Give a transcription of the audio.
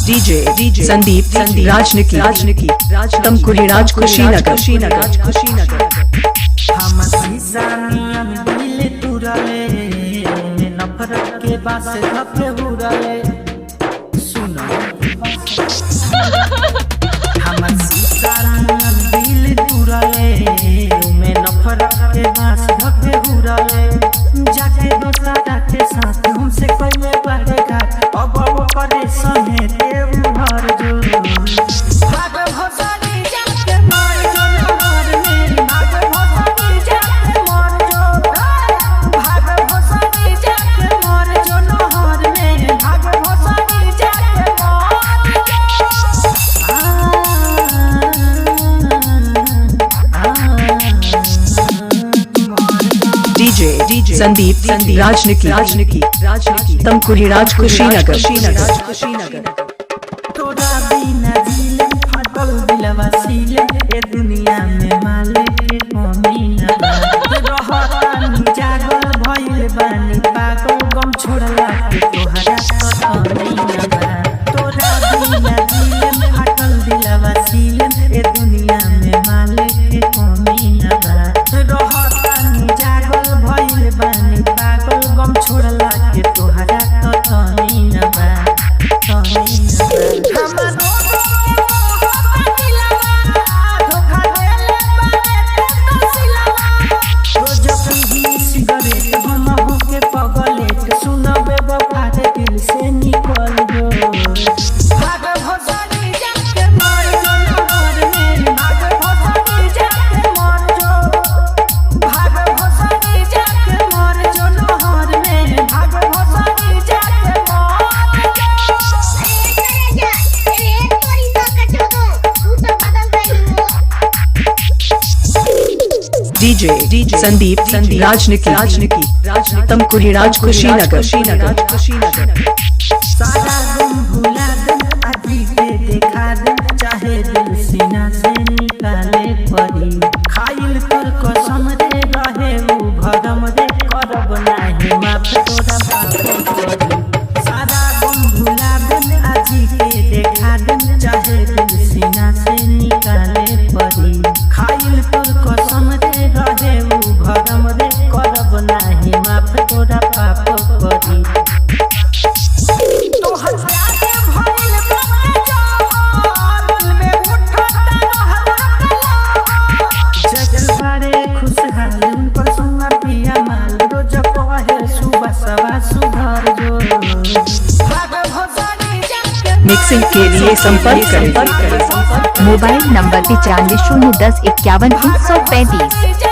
DJ Sandeep राजनिकी Tamkuhi राज कुशीनगर हम सीसानियन दिल तुरले नफरत के बास धके उड़ले सुनो हम सीसानियन दिल तुरले में नफरत के बास धके उड़ले जाके दोस्ता के साथ हमसे कोई में पड़ेगा अब वो करे सने देव भर जो भाग भोसनी जाके मार जो नहर में भाग भोसनी जाके मार जो भाग भोसनी जाके मार जो नहर में भाग भोसनी जाके मार डीजे संदीप राजनिकी तमकुही राज कुशीनगर तोरा बिना दिल फटल दिलवा सीले ए दुनिया में माले के कमी ना रहतानी जागल भइल बानी पागल गम छोड़ला के तोहरा कतनी ना तोरा बिना दिल फटल दिलवा सीले ए दुनिया में माले के कमी ना रहतानी जागल भइल बानी पागल गम छोड़ला के तोहरा कतनी ना डीजे संदीप राजनिकी तमकुही राज कुशीनगर सारा गम भुला दे अभी के देखा दे चाहे दिल सीना से निकाले पड़ी खाइल कर कसम रे रहे वो भरम रे करब नाही माफ तोरा बात करी सारा गम भुला दे अभी के देखा दे चाहे दिल सीना से निकाले पड़ी खाइल कर कसम रे रहे वो भरम रे करब नाही माफ तोरा पाप करी मिक्सिंग के लिए संपर्क करें मोबाइल नंबर 95 010 51 335।